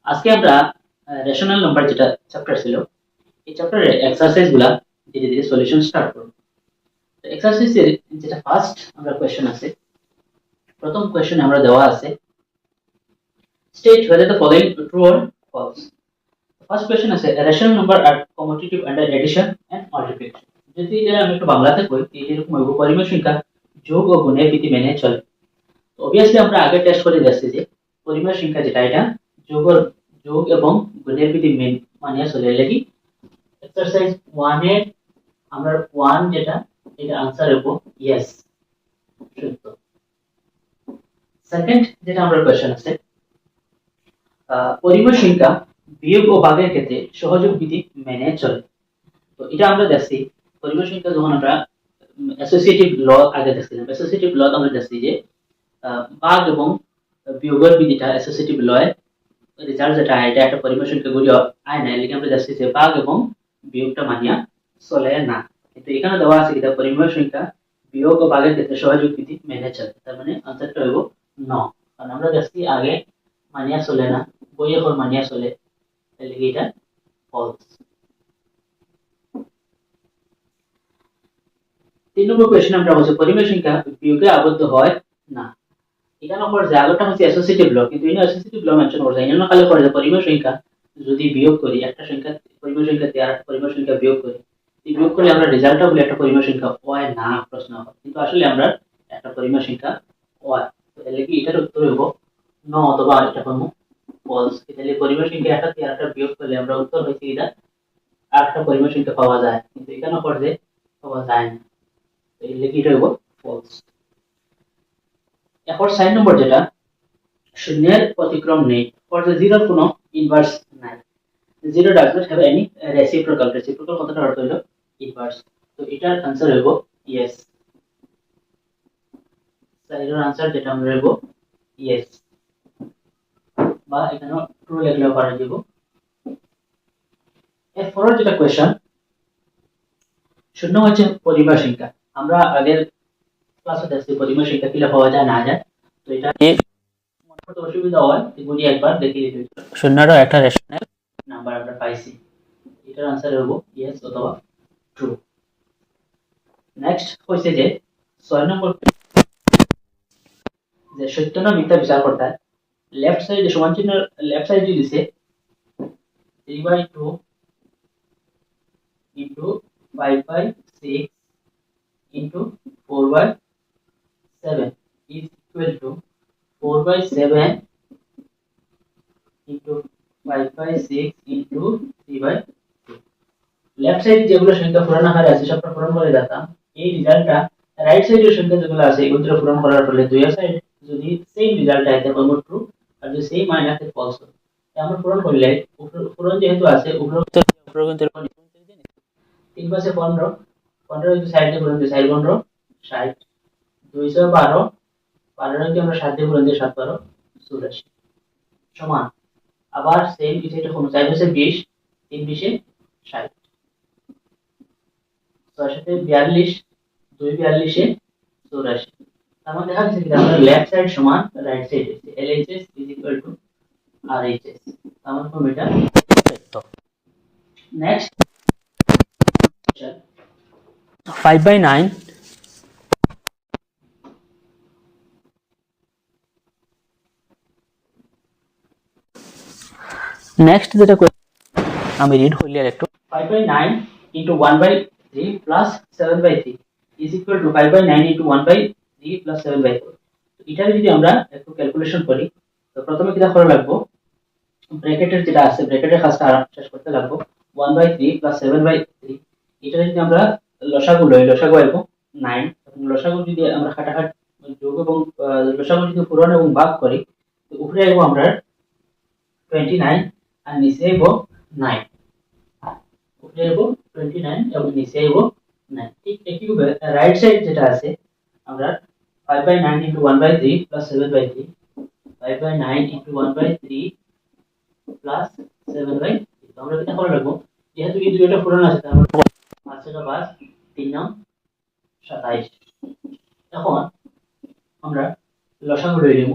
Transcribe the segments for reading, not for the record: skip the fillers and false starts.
আজকে আমরা rational number যেটা চ্যাপ্টার ছিল এই চ্যাপ্টারের এক্সারসাইজ গুলা ধীরে ধীরে সলিউশন স্টার্ট করব। তো এক্সারসাইজের যেটা ফার্স্ট আমরা কোয়েশ্চেন আছে, প্রথম কোয়েশ্চেন আমরা দেওয়া আছে state whether the following true or false. First question আছে রেশনাল নাম্বার আর commutative under addition and multiplication. যদি এটা আমি একটু বাংলাতে কই এরকম হইব পরিমেয় সংখ্যা যোগ ও গুণের বিধি মেনে চলে। তো অবভিয়াসলি আমরা আগে টেস্ট করে দেখছি যে পরিমেয় সংখ্যা যেটা এটা যোগ এবং গুণের বিধি মানিয়া চলে লাগি। এক্সারসাইজ 1 এর আমরা 1 যেটা এটা आंसर হবে ইয়েস সত্য। সেকেন্ড যেটা আমরা কোশ্চেন আছে পরিমেয় সংখ্যা বিয়োগ ও ভাগের ক্ষেত্রে সহযোগ বিধি মেনে চলে। তো এটা আমরা দেখছি পরিমেয় সংখ্যা যখন আমরা অ্যাসোসিয়েটিভ ল আগে দেখছিলাম, অ্যাসোসিয়েটিভ ল আমরা দেখছি যে ভাগ এবং বিয়োগের বিধিটা অ্যাসোসিয়েটিভ লয় রেজাল্ট যেটা এটা একটা পরিমেয় সংখ্যা গুলি আয় না, এলিকে আমরা দেখছি যে ভাগ এবং বিয়োগটা মানিয়া চলে না। কিন্তু এখানে দেওয়া আছে এটা পরিমেয় সংখ্যা বিয়োগ ও ভাগের ক্ষেত্রে সহযোগ বিধি মেনে চলে, তার মানে আনসারটা হইব ন। কারণ আমরা দেখছি আগে মানিয়া চলে না, বই এখন মানিয়া চলে, তাহলে এটা ফলস। 3 নম্বর কোশ্চেন আমরা বলছি পরিমেয় সংখ্যা বিয়োগে আবদ্ধ হয় না। এখানে পর যে আগেটা হচ্ছে অ্যাসোসিয়েটিভ ল, কিন্তু এই অ্যাসোসিয়েটিভ ল মেনশন করছে এখানে খালি করে যে পরিমেয় সংখ্যা যদি বিয়োগ করি একটা সংখ্যা পরিমেয় সংখ্যা দিয়ে আরেকটা পরিমেয় সংখ্যা বিয়োগ করি, এই বিয়োগ করলে আমরা রেজাল্টটা বলি একটা পরিমেয় সংখ্যা হয় না প্রশ্ন হয়, কিন্তু আসলে আমরা একটা পরিমেয় সংখ্যা হয়। তো এর লাগি এটার উত্তর হইব ন অথবা আরেকটা কোনো ফলস। তাহলে পরিমেয় সংখ্যা একটা দিয়ে আরেকটা বিয়োগ করলে আমরা উত্তর হইছে এটা আরেকটা পরিমেয় সংখ্যা পাওয়া যায়, কিন্তু এখানে পর যে পাওয়া যায় না, তো এর লাগি এটা হইব ফলস। এরপর 4 নম্বর যেটা শূন্যের অতিক্রম নেই, ফর দ্য জিরোর কোনো ইনভার্স নাই। Zero does not have any reciprocal. Reciprocal কথাটার অর্থ হলো ইনভার্স। তো এটার आंसर হইব ইয়েস। এটার आंसर যেটা আমরা হইব ইয়েস, বা এখানে ট্রু লিখলেও পারা যাব। এরপর যেটা কোশ্চেন শূন্য হচ্ছে পরিমেয় সংখ্যা। আমরা আগের ক্লাসে দেখছি পরিমেয় সংখ্যা কিভাবে পাওয়া যায় না যায়। তো এটা মনে করতে অসুবিধা হয় এগুলি একবার দেখিয়ে দিতে। শূন্যরও একটা রেশনাল নাম্বার আমরা পাইছি, এটার आंसर হইব ইয়েস অথবা ট্রু। নেক্সট হইছে যে 6 নম্বর যে সত্য না মিথ্যা বিচার করতে হয়। লেফট সাইডে সমান চিহ্ন লেফট সাইডে দিছে 3/2 into 5/6 into 4/7 is equal to 4/7 into 5/6 into 3/2। Left সাইডে যেগুলো সংখ্যা পূরণ আকারে আছে সবটা পূরণ করে দিতাম, এই রেজাল্টটা রাইট সাইডের সংখ্যা যেগুলো আছে এগুলো পূরণ করার ফলে দুই সাইড যদি সেম রেজাল্ট আইতে পারবো ট্রু, আর যদি সেম মান আসে ফলস। আমরা পূরণ করলে পূরণ যেহেতু আছে উপরে কিন্তু 3 পাশে 15, 15 যদি সাইড দিয়ে পূরণ দিই 4 15 60, 212, 12 যদি আমরা 7 দিয়ে পূরণ দিই 7 12 84 সমান। আবার সেম এই সাইডে কোন 4 পাশে 20, 3 20 60, 6 সাথে 42, 2 42 84। তার মানে দেখা যাচ্ছে কি আমরা লেফট সাইড সমান রাইট সাইড আছে, LHS is equal to RHS। আমার ফর্মুলা সত্য। নেক্সট 5/9 নেক্সট যেটা আমি রিড করলি আর একটু 5/9 into 1/3 plus 7/3 is equal to 5/9 into 1/3 plus 7/4। তো এটা যদি আমরা একটু ক্যালকুলেশন করি তো প্রথমে কি করা লাগবে, ব্র্যাকেটের যেটা আছে ব্র্যাকেটের কাজটা শেষ করতে লাগবে 1/3 plus 7/3। এটা যদি আমরা লসাগু লই লসাগু আইবো 9, এবং লসাগু যদি আমরা কাটাকাটি যোগ এবং লসাগু যদি পূরণ এবং ভাগ করি তো উপরে আইবো আমরা 29 আর নিচে আইবো 9। উপরে আইবো 29 এবং নিচে আইবো 9। ঠিক একইভাবে রাইট সাইড যেটা আছে আমরা 5/9 into 1/3 plus 7/3, 5/9 into 1/3 plus 7/3। তো আমরা এটা করে রাখবো যেহেতু এই দুইটা পূরণ আছে তার মানে 5 থেকে 5 3 9 27। এখন আমরা লসাগু লই নেব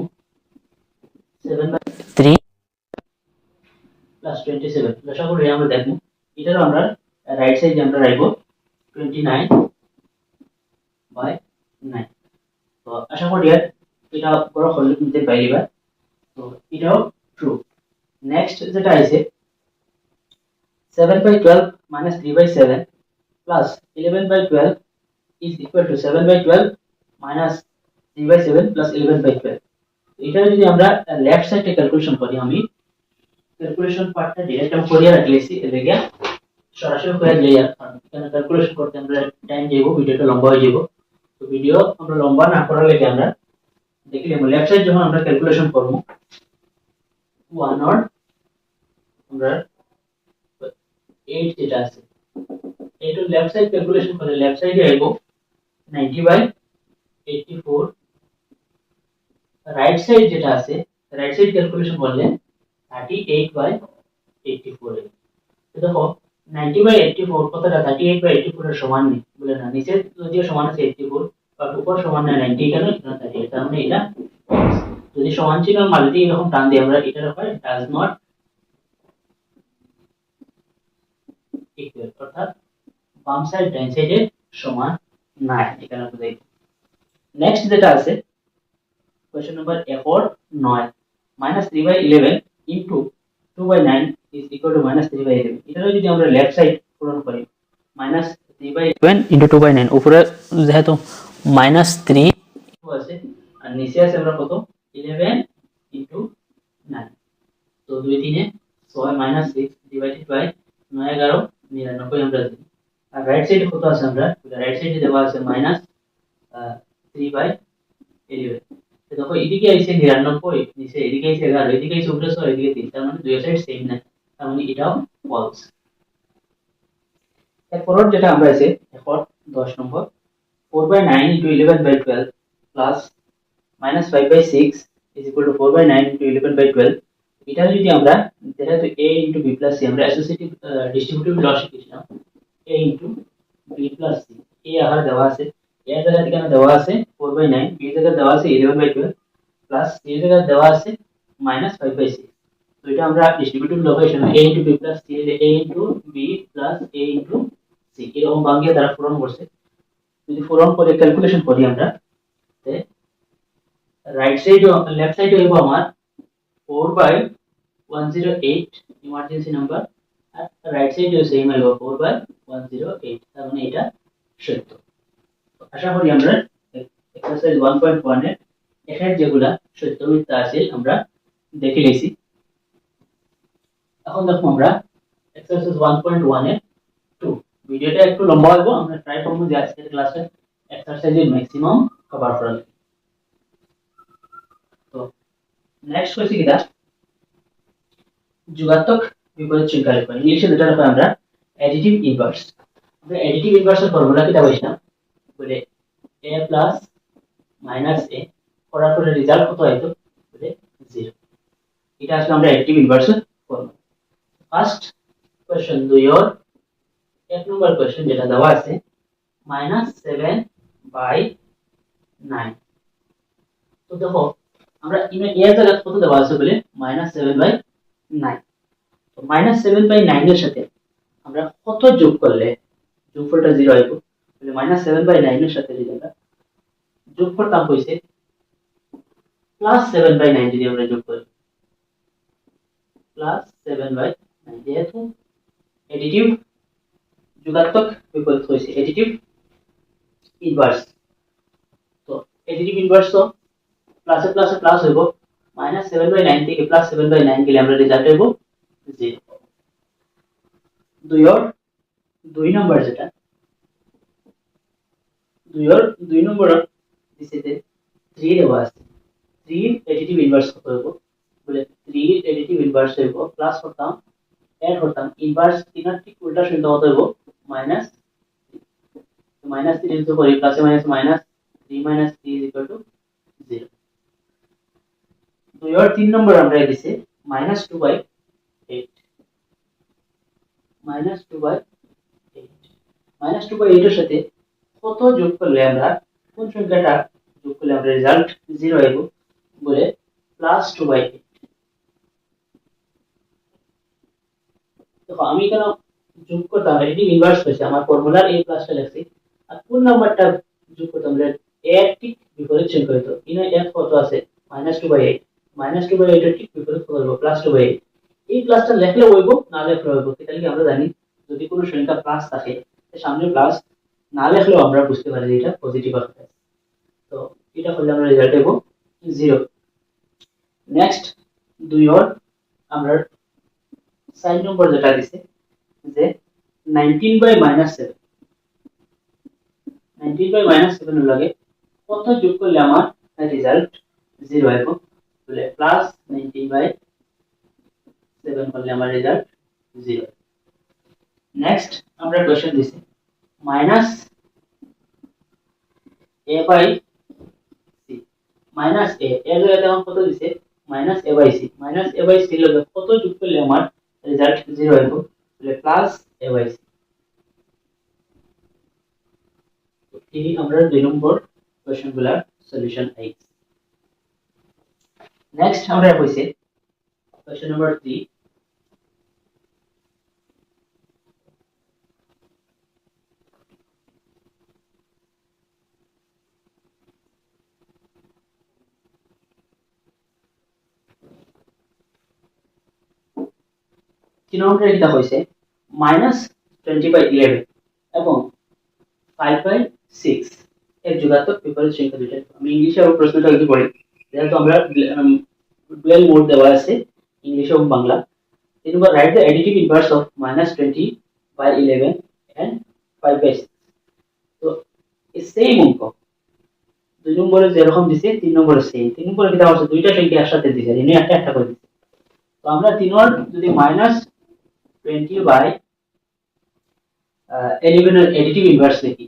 7/3 27 আশা করি আমরা দেখব এটারও আমরা রাইট সাইডে আমরা রাখবো 29/9 তো আশা করি এটা বড় হলে নিতে পাইবা তো এটাও ট্রু নেক্সট যেটা আছে 7/12 minus 3/7 plus 11/12 is equal to 7/12 minus 3/7 plus 11/12 এটা যদি আমরা লেফট সাইডে ক্যালকুলেশন করি আমি ক্যালকুলেশন পার্টটা ডিরেক্ট আমি করিয়া রাখলেছি এদিকে সরাসরি করে লেয়ার এখানে ক্যালকুলেশন করতে আমরা টাইম দেব ভিডিওটা লম্বা হয়ে যাব তো ভিডিও আমরা লম্বা না করার লাগে আমরা দেখলে লেফট সাইড যখন আমরা ক্যালকুলেশন করব 1 or আমরা 8 যেটা আছে এইটা লেফট সাইড ক্যালকুলেশন করে লেফট সাইডে আইবো 90/84 রাইট সাইড যেটা আছে রাইট সাইড ক্যালকুলেশন করলে 38/84 তো দেখো 90/84 কতটা 38/84 এর সমান নেই বলে না নিচে যদিও সমান আছে 84 আর উপর সমান না 90 কেন 38 তার মানে এটা যদি সমান ছিল মাল্টি এরকম টান দিয়ে আমরা এটার উপরে ডাজ নট ইকুয়াল অর্থাৎ বাম সাইড ডান সাইডে সমান না এখানে বুঝাই নেক্সট যেটা আছে question number A4 9 -3/11 into 2/9 is equal to -3/11 এটা যদি আমরা লেফট সাইড পূরণ করি -3/11 ইনটু 2/9 উপরে যেহেতু -3 আছে আর নিচে আছে আমরা কত 11 ইনটু 9 তো 2 3 6 -6 ডিভাইডেড বাই 9 11 99 আমরা দিই আর রাইট সাইডে কত আছে আমরা রাইট সাইডে দেওয়া আছে -3/11 তো দেখো এদিকে আইছে 99 নিচে এদিকে আইছে 11 এদিকে আইছে উপরে 6 এদিকে 3 তার মানে দুই সাইড সেম না তার মানে এটাও ফলস এরপর যেটা আমরা আছে এরপর 10 নম্বর 4/9 into 11/12 plus -5/6 is equal to 4/9 into 11/12 এটা যদি আমরা যেহেতু a into b plus c আমরা অ্যাসোসিয়েটিভ ডিস্ট্রিবিউটিভ ল শিখেছিলাম a into b plus c a আহার দেওয়া আছে a এর জায়গা থেকে দেওয়া আছে 4/9 b এর জায়গা দেওয়া আছে 11/12 প্লাস c এর জায়গা দেওয়া আছে -5/6 তো এটা আমরা distributive location a into b plus c a into b plus a into c এরকম ভাঙিয়ে তারা পূরণ করছে যদি পূরণ করে ক্যালকুলেশন করি আমরা তে রাইট সাইড ও লেফট সাইড হইবো আমার 4/108 ইমার্জেন্সি নাম্বার আর রাইট সাইড ও সেম হইবো 4/108 তার মানে এটা সত্য তো আশা করি আমরা এক্সারসাইজ 1.1 এর এখানে যেগুলা সত্য মিথ্যা আছে আমরা দেখে গেছি এখন দেখো আমরা এক্সারসাইজ 1.1 এর 2 ভিডিওটা একটু লম্বা হইবো আমরা ট্রাই করব যে আজকের ক্লাসে এক্সারসাইজের ম্যাক্সিমাম কভার করা তো নেক্সট হচ্ছে কিটা যোগাত্মক বিপরীত চিহ্ন লিখব ইংলিশে যেটা লিখব আমরা অ্যাডিটিভ ইনভার্স আমরা অ্যাডিটিভ ইনভার্সের ফর্মুলা কিটা বলছিলাম বলে a প্লাস মাইনাস a করার পরে রেজাল্ট কত হইতো বলে 0 এটা আসলে আমরা অ্যাডিটিভ ইনভার্সের ফর্মুলা ফার্স্ট কোশ্চেন 2 এর এক নম্বর কোশ্চেন যেটা দেওয়া আছে -7/9 তো দেখো আমরা এর জায়গা কত দেওয়া আছে বলে -7/9 তো -7/9 এর সাথে আমরা কত যোগ করলে যোগফলটা 0 আইবো বলে -7/9 এর সাথে যদি আমরা যোগ করতাম হইছে +7/9 যদি আমরা যোগ করি +7/9 যেহেতু অ্যাডিটিভ যোগাত্মক বিপরীত হইছে অ্যাডিটিভ ইনভার্স তো অ্যাডিটিভ ইনভার্স তো প্লাসে প্লাসে প্লাস হইব -7/9 থেকে +7/9 গেলে আমরা রেজাল্ট হইব 0 2 নম্বর যেটা 2 নম্বর দিছে 3 দেওয়া আছে 3 অ্যাডিটিভ ইনভার্স কত হইব বলে 3 অ্যাডিটিভ ইনভার্স হইব প্লাস করতাম এড করতাম ইনভার্স তিনার ঠিক উল্টা চিহ্ন কত হইব মাইনাস -3 ইনটু করি প্লাসে মাইনাস -3 -3 0 2 আর 3 নম্বর আমরা দিছে -2/8 -2/8 -2/8 এর সাথে কত যোগ করলে আমরা কোন সংখ্যাটা যোগ করলে আমরা রেজাল্ট 0 আইব বলে +2/8 দেখো আমি কেন যোগ করতাম এটি ইনভার্স হয়েছে আমার ফর্মুলার a প্লাসটা লিখছি আর কোন নাম্বারটা যোগ করতাম এর ঠিক বিপরীত চিহ্ন করে তো ইনো f কত আছে -2/8 -2/8 এর ঠিক বিপরীত করব +2/8 এই প্লাসটা লিখলে হইব না লিখলে হইব তাহলে কি আমরা জানি যদি কোনো সংখ্যা প্লাস থাকে সামনে প্লাস না লিখলেও আমরা বুঝতে পারি যে এটা পজিটিভ আছে তো এটা করলে আমরা রেজাল্ট পাবো 0 নেক্সট 2 ওর আমরা সাইন নম্বর যেটা দিছে যে 19/-7 19/-7 এর লাগে কত যোগ করলে আমার রেজাল্ট 0 হবে বলে +19/7 করলে আমার রেজাল্ট 0 নেক্সট আমরা কোশ্চেন দিছি -a/c -a এর জায়গাতে আমার কত দিছে -a/c -a/c এর লগে কত যোগ করলে আমার রেজাল্ট 0 হবে বলে +a/c এই আমরা 2 নম্বর কোশ্চেন গুলার সলিউশন আইছে নেক্সট আমরা কইছে কোশ্চেন নাম্বার 3 3 নম্বরে এটা কইছে -20/11 এবং 5/6 এর যোগাত্মক বিপরীত সংখ্যা দুটো আমি ইংলিশে আবার প্রশ্নটা একটু পড়ি যেহেতু আমরা ডুয়াল মোড দেওয়া আছে ইংলিশ এবং বাংলা তিন নম্বর write the additive inverse of -20/11 and 5/6 তো এই সেম অঙ্ক 2 নম্বরে যেরকম দিছে 3 নম্বরে সেম 3 নম্বরে কি দেওয়া আছে দুইটা সংখ্যা একসাথে দিছে এনে একটা একটা করে দিছে তো আমরা 3 এর যদি -20/11 এর অ্যাডিটিভ ইনভার্স লিখি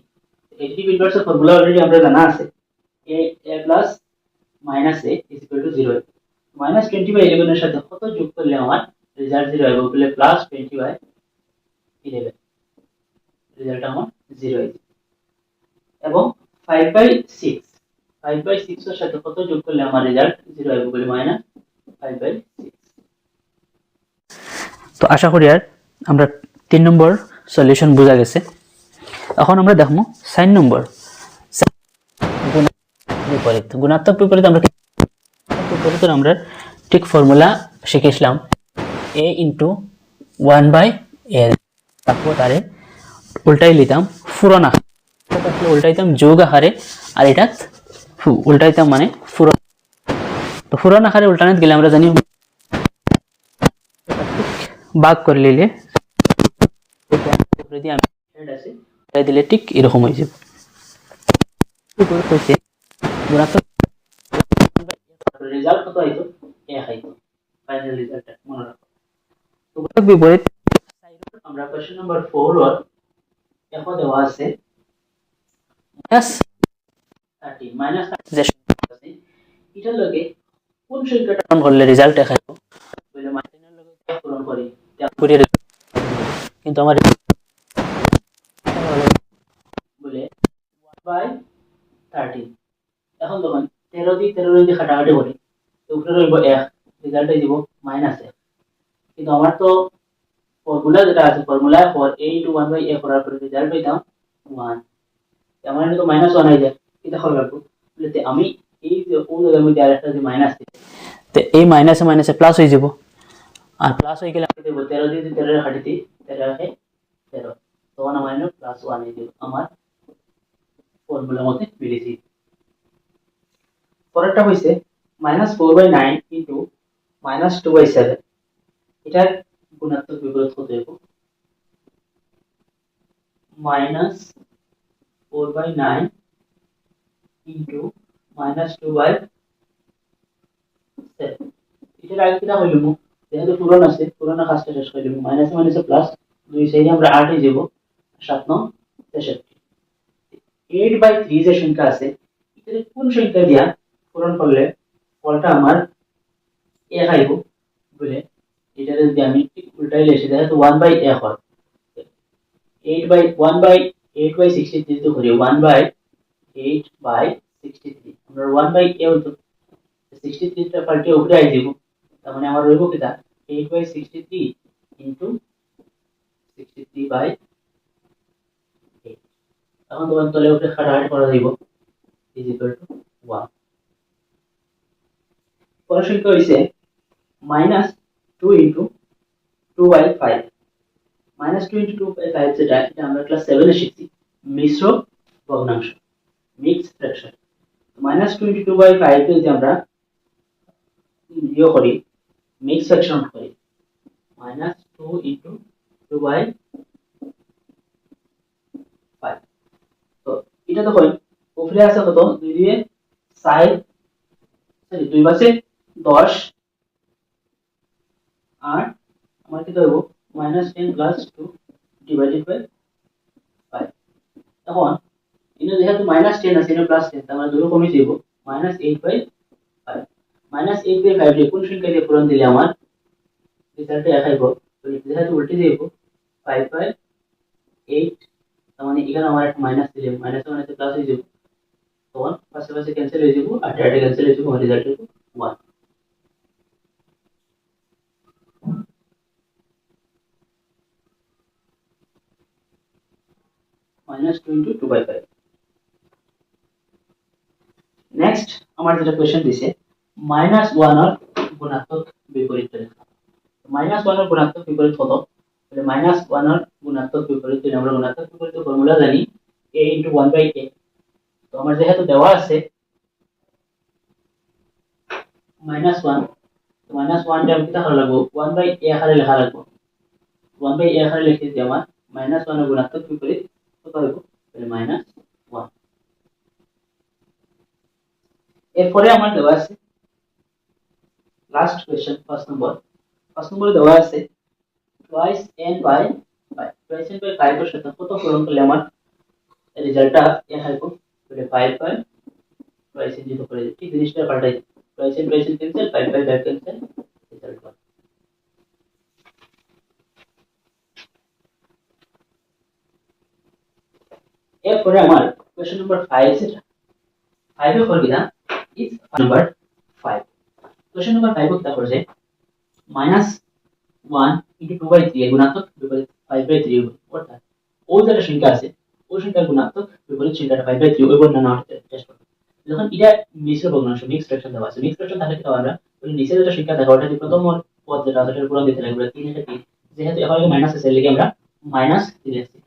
অ্যাডিটিভ ইনভার্সের ফর্মুলা অলরেডি আমরা জানা আছে a plus -a is equal to 0 -20/11 এর সাথে কত যোগ করলে আমার রেজাল্ট 0 হবে বলে +20/11 রেজাল্ট আমার 0 হবে এবং 5/6 এর সাথে কত যোগ করলে আমার রেজাল্ট 0 হবে বলে -5/6 তো আশা করি আর আমরা 3 নম্বর সলিউশন বোঝা গেছে এখন আমরা দেখবো সাইন নম্বর গুণাত্মক বিপরীত আমরা ঠিক ফর্মুলা শিখেছিলাম a * 1/a তারপর তারে উল্টাই লিতাম ফুরন আকারে উল্টাইতাম যোগ আকারে আর এটা উল্টাইতাম মানে ফুরন তো ফুরন আকারে উল্টানোর গেলে আমরা জানি ভাগ করে নিলে যদি আমি এড আছে তাই দিলে ঠিক এরকম হয়ে যাবে কইছে গুণাত্মক রেজাল্ট কত আইতো 1 আইতো ফাইনাল রেজাল্টটা মনে রাখো তো গুণাত্মক বিপরীত আমরা কোশ্চেন নাম্বার 4 এর এখন দেওয়া আছে -30 যে সংখ্যা আছে এটার লগে কোন সংখ্যাটা পূরণ করলে রেজাল্ট দেখাবো বলে মাইনাসের লগে পূরণ করি তারপরে কিন্তু আমার বলে 1/13 এখন দেখুন 13 দিয়ে কাটাকাটি করি তো উপরে রইব 1 রেজাল্ট হয়ে যাব -1 কিন্তু আমার তো ফর্মুলা যেটা আছে ফর্মুলা ফর a * 1/a করার পরে রেজাল্ট পাইতাম 1 আমার তো -1 হয়ে যায় এটা হল লাগবে বলতে আমি এই যে ও জায়গার মধ্যে আরেকটা যে মাইনাস আছে তো এই মাইনাসে প্লাস হয়ে যাব আর প্লাস হয়ে গেলে আমি দেব 13 দিয়ে 13 এর কাটিতে 13 है 13 তখন আমার +1 হয়ে যাবে আমার ফর্মুলার মধ্যে মিলেছে পরেরটা হইছে -4/9 ইনটু -2/7 এটা গুণাত্মক বিপরীত কত হবে -4/9 ইনটু -2/7 এটার আগে কিটা হইল যেহেতু পুরনো আছে পুরনো কাজটা শেষ করে দেব মাইনাসে প্লাস 2 সাইডে আমরা 8 এ যাব 7 9 63 8/3 যে সংখ্যা আছে এটারে কোন সংখ্যা দিয়া পূরণ করলে ফলটা আমার 1 আইব বলে এটারে যদি আমি ঠিক উল্টাইলে এসে যেহেতু 1/a হয় 1/8/63 তো করি 1/8/63 আমরা 1/a হতো 63 টা পাল্টে উপরে আই যাব তার মানে আমার রইব কিটা 8/63 ইনটু 63/8 এখন তোমার তলে উপরে কাটাকাটি করা যাইব ইজ ইকুয়াল টু 1 পরের সংখ্যা হইছে -2 ইনটু 2/5 -2 ইনটু 2/5 যেটা এটা আমরা ক্লাস 7 এ শিখছি মিশ্র ভগ্নাংশ মিক্স ফ্র্যাকশন -2 ইনটু 2/5 কে যদি আমরা ইয়ে করি মিক্স ফ্র্যাকশন করি -2 ইনটু 2/5 তো এটা দেখো উপরে আছে কত 2 দিয়ে 4 সরি 2 পাশে 10 আর আমার কি দেব -10 প্লাস 2 ডিভাইডেড বাই 5 এখন ইনো যেহেতু -10 আছে ইনো +10 তার মানে দুটো কমে যাব -8/5 -8/5 কোন সংখ্যা দিয়ে পূরণ দিলে আমার রেজাল্টে দেখাইবো তো যেহেতু উল্টে যাব 5/8 তার মানে এখানে আমার একটা মাইনাস দিলে মাইনাস মানে প্লাস হয়ে যাব তখন পাশাপাশি ক্যান্সেল হয়ে যাব আর এটা ক্যান্সেল হয়ে যাব আমার রেজাল্ট হবে 1 -2 ইনটু 2/5 নেক্সট আমার যেটা কোশ্চেন দিছে -1 এর গুণাত্মক বিপরীত লেখা -1 এর গুণাত্মক বিপরীত কত তাহলে -1 এর গুণাত্মক বিপরীত যদি আমরা গুণাত্মক বিপরীত ফর্মুলা জানি a * 1/a তো আমার যেহেতু দেওয়া আছে -1 তো -1 টা আমি কি তাহলে লাগবো 1/a আকারে লেখা লাগবো 1/a আকারে লিখে দিই আমার -1 এর গুণাত্মক বিপরীত কত হবে তাহলে -1 এরপরে আমার দেওয়া আছে লাস্ট কোশ্চেন ফার্স্ট নম্বরে দেওয়া আছে twice n by 5 twice n by 5 এর সাথে কত পূরণ করলে আমার রেজাল্টটা এ হবে তাহলে 5 by twice n যেটা করে ঠিক জিনিসটা পাল্টাই twice n cancel 5 by 5 cancel result 1 এরপরে আমার কোশ্চেন নাম্বার 5 যেটা 5 এর করবি না ইজ নাম্বার 5 কোশ্চেন নাম্বার 5 কি তা করছে -1 into 2/3 এর গুণাত্মক বিপরীত 5/3 অর্থাৎ ও যেটা সংখ্যা আছে ওই সংখ্যার গুণাত্মক বিপরীত সংখ্যাটা 5/3 ওই বর্ণনা হতে চেষ্টা করব যখন এটা মিশ্র ভগ্নাংশ মিক্স ফ্র্যাকশন দেওয়া আছে মিক্স ফ্র্যাকশন তাহলে কি আমরা ওই নিচে যেটা সংখ্যা দেখা ওটা প্রথম পদ যেটা আছে সেটা পূরণ দিতে লাগবে 3 এটা 3 যেহেতু এখানে মাইনাস আছে লিখে আমরা মাইনাস দিয়েছি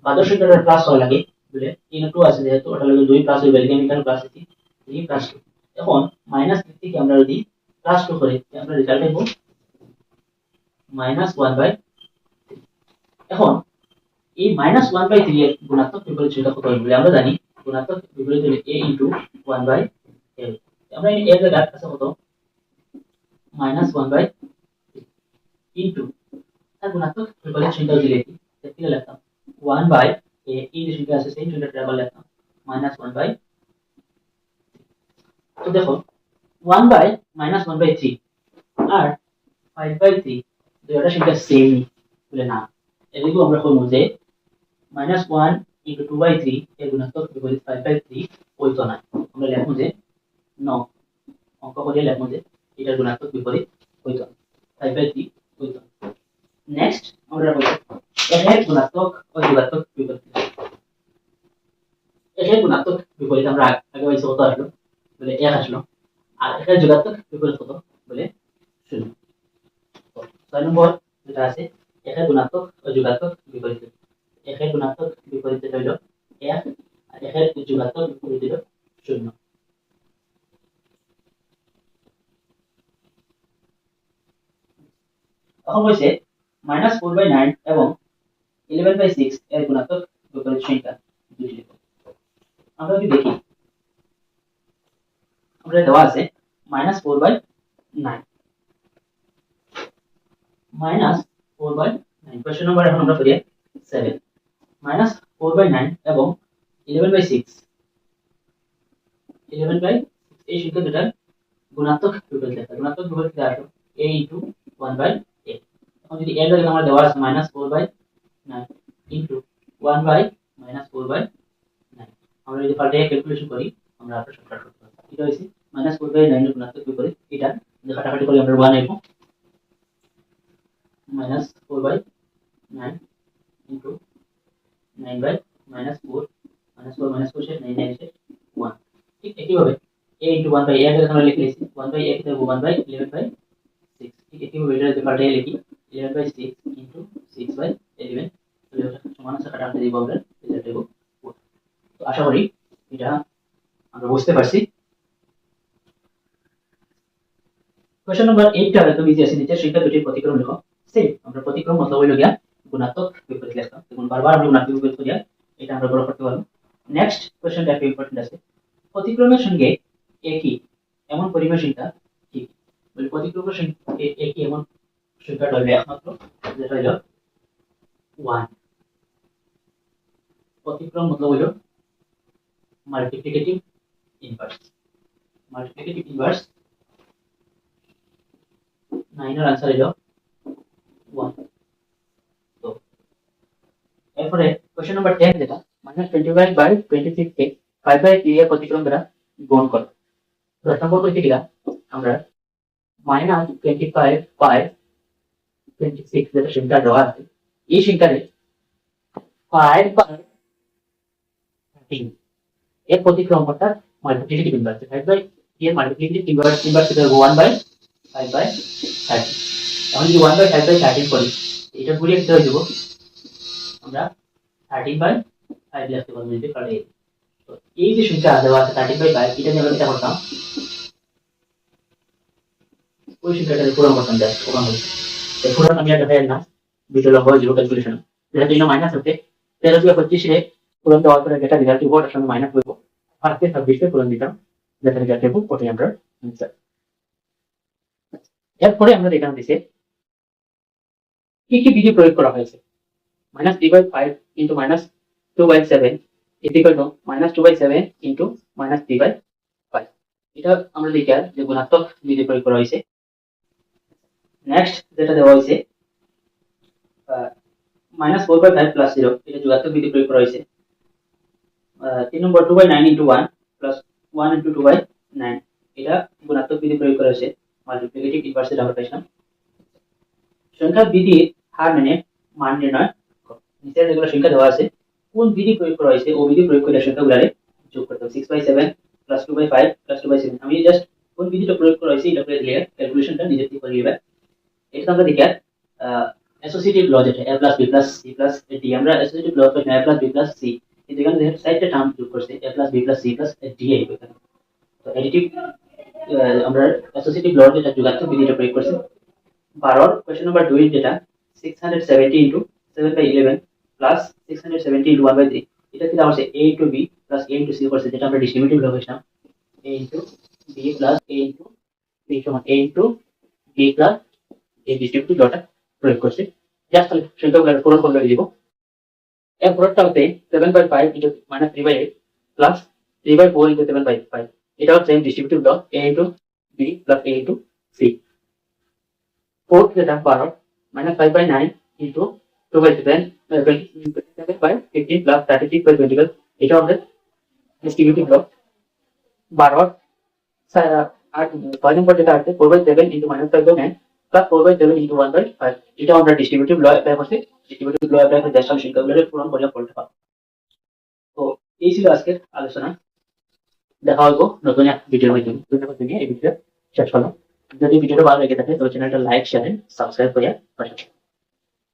বাদ সংখ্যাটা প্লাস হওয়া লাগে বলে 3 2 আছে যেহেতু ওটা লাগে 2 প্লাস হইবে লিখে আমি এখানে প্লাস দিছি 3 প্লাস 2 এখন মাইনাস থেকে আমরা যদি প্লাস 2 করি আমরা রেজাল্ট পাবো -1/3 এখন এই -1/3 এর গুণাত্মক বিপরীত সংখ্যা কত হবে বলে আমরা জানি গুণাত্মক বিপরীত হলো a * 1/l আমরা এই এর জায়গা আছে কত -1/3 ইনটু তার গুণাত্মক বিপরীত সংখ্যা যদি লিখি তাহলে লিখতাম 1/a এই যে সংখ্যা আছে সেই সংখ্যাটা আবার লিখতাম -1/, তো দেখো 1/(-1/3) আর 5/3 দুইটা সংখ্যা সেম বলে না এদিকেও আমরা করব যে -1 * 2/3 এর গুণাত্মক বিপরীত 5/3 হইতো না আমরা লিখব যে ন অঙ্ক করে লিখব যে এটার গুণাত্মক বিপরীত হইতো 5/3 হইতো নেক্সট আমরা বলব এর গুণাত্মক ও যোগাত্মক বিপরীত এর গুণাত্মক বিপরীত আমরা আগে পাইছি কত আসলো বলে 1 আসলো আর এর যোগাত্মক বিপরীত কত বলে 0 তো 6 নম্বর যেটা আছে এর গুণাত্মক ও যোগাত্মক বিপরীত এর গুণাত্মক বিপরীত যেটা হলো 1 আর এর যোগাত্মক বিপরীত হলো 0 এখন বলছে -4/9 এবং 11/6 এর গুণাত্মক বিপরীত সংখ্যা দুটি লিখো আমরা যদি দেখি আমরা দেওয়া আছে -4/9 -4/9 কোশ্চেন নাম্বার এখন আমরা করি 7 -4/9 এবং 11/6 এই সংখ্যা দুটার গুণাত্মক বিপরীত লেখা গুণাত্মক বিপরীত কি আসলো a * 1/a এখন যদি এর জায়গায় আমরা দেওয়া আছে -4/9 into 1/-4/9 আমরা যদি পাল্টে ক্যালকুলেশন করি আমরা আপনার শর্টকাট করতে পারবো এটা হইছে -4/9 এর গুণাত্মক বিপরীত এটা যে কাটাকাটি করলে আমরা 1 পাবো -4/9 9/-4 -4 -4 से 9 9 से 1 ঠিক একইভাবে a * 1 বাই a এর আমরা লিখে লিখছি 1 বাই a কে 1/11/6 ঠিক একইভাবে এটা যদি পাল্টে লিখি 11/6 * 6/11 তাহলে এটা সমান আছে কাটাতে দিব আমরা রেজাল্ট দেব 4 তো আশা করি এটা আমরা বুঝতে পারছি কোশ্চেন নাম্বার 8 টা একদম ইজি আছে নিচের সংখ্যা দুটির প্রতিক্রম লেখো সেম আমরা প্রতিক্রম মতলব হইল গিয়া গুণাত্মক বিপরীত লিখতাম দেখুন বারবার আমরা গুণাত্মক বিপরীত করিয়া এটা আমরা বড় করতে পারবো নেক্সট কোশ্চেনটা একটু ইম্পর্টেন্ট আছে প্রতিক্রমের সঙ্গে একই এমন পরিমেয় সংখ্যা কি বলি প্রতিক্রমের সঙ্গে একই এমন সংখ্যাটা হইল একমাত্র যেটা হইল 1 প্রতিক্রম মতলব হইল মাল্টিপ্লিকেটিভ ইনভার্স 9 এর आंसर হইল 1 তো এরপরে কোশ্চেন নাম্বার 10 যেটা -25/26 কে 5/3 এর প্রতিক্রম দ্বারা গুণ করো দশ নম্বর কইতে গেলা আমরা -25/26 যেটা সংখ্যা দেওয়া আছে এই সংখ্যারে 5/13 এর প্রতিক্রম অর্থাৎ মাল্টিপ্লিকেটিভ ইনভার্স 5/3 এর মাল্টিপ্লিকেটিভ ইনভার্স হলো 1/5/13 এখন যদি 1/5/13 করি এটা ঘুরিয়ে দিতে হইব আমরা 13/5 লিখতে পারবো যদি কাটে তো এই যে সংখ্যা দেওয়া আছে 13/5 এটা নিয়ে আমরা কি করতাম ওই সংখ্যাটাকে পূরণ করতাম জাস্ট ওখান থেকে তো পূরণ আমি আর দেখাই না ভিডিও লম্বা হয়ে যাবে ক্যালকুলেশন যেটা দিন মাইনাস হচ্ছে 13/25 এ পূরণ দেওয়ার পরে যেটা রেজাল্ট হবে ওটার সঙ্গে মাইনাস করব আর 26 এ পূরণ দিতাম যেটা রেজাল্ট হবে ওটাই আমরা आंसर এরপরে আমরা এখানে দিছে কি কি বিধি প্রয়োগ করা হয়েছে -3/5 into -2/7 is equal to -2/7 into -3/5 এটা আমরা লিখি আর যে গুণাত্মক বিধি প্রয়োগ করা হয়েছে নেক্সট যেটা দেওয়া হয়েছে -4/5 + 0 এটা যোগাত্মক বিধি প্রয়োগ করা হয়েছে 3 নম্বর 2/9 into 1 plus 1 into 2/9 এটা গুণাত্মক বিধি প্রয়োগ করা হয়েছে মাল্টিপ্লিকেটিভ ইনভার্স এর আমরা পাইছিলাম সংখ্যা বিধির হার মেনে মান নির্ণয় করো নিচে যেগুলো সংখ্যা দেওয়া আছে কোন বিধি প্রয়োগ করা হয়েছে ও বিধি প্রয়োগ করে সংখ্যাগুলোরে যোগ করতে হবে 6/7 plus 2/5 plus 2/7 আমি জাস্ট কোন বিধিটা প্রয়োগ করা হয়েছে এটা করে দিলে ক্যালকুলেশনটা নিজে থেকে করে নেবে এটা আমরা দেখি অ্যাসোসিয়েটিভ ল যেটা a plus b plus c plus d আমরা অ্যাসোসিয়েটিভ ল পাই a plus b plus c কিন্তু এখানে দেখেন সাইডটা টার্ম যোগ করছে a plus b plus c plus d আইবে এখানে তো অ্যাডিটিভ আমরা অ্যাসোসিয়েটিভ ল যেটা যোগাত্মক বিধিটা প্রয়োগ করছে 12 কোশ্চেন নাম্বার 2 যেটা 670 into 7/11 plus 670 into 1/3 এটা থেকে আমরা a into b plus a into c করছে যেটা আমরা ডিস্ট্রিবিউটিভ ল করেছিলাম a into b plus a into b সমান a into b plus a distributive লটা প্রয়োগ করছে জাস্ট সংখ্যাগুলো পূরণ করলে দিব এরপরটা হচ্ছে 7/5 into -3/8 plus 3/4 into 7/5 এটা হচ্ছে distributive law a into b plus a into c fourth যেটা 12 -5/9 into 2/7 27/15 plus 36/25 এটা আমাদের ডিস্ট্রিবিউটিভ ল 12 8 6 নম্বর যেটা আছে 4/7 into -5/9 plus 4/7 into 1/5 এটা আমরা ডিস্ট্রিবিউটিভ ল অ্যাপ্লাই করছি ডিস্ট্রিবিউটিভ ল অ্যাপ্লাই করে জাস্ট সংখ্যাগুলোরে পূরণ করে ফলটা পাবো তো এই ছিল আজকের আলোচনা দেখা হবে নতুন এক ভিডিওর মাধ্যমে ধন্যবাদ জানিয়ে এই ভিডিও শেষ করলাম যদি ভিডিওটা ভালো লেগে থাকে তাহলে চ্যানেলটা লাইক শেয়ার সাবস্ক্রাইব করে পাশে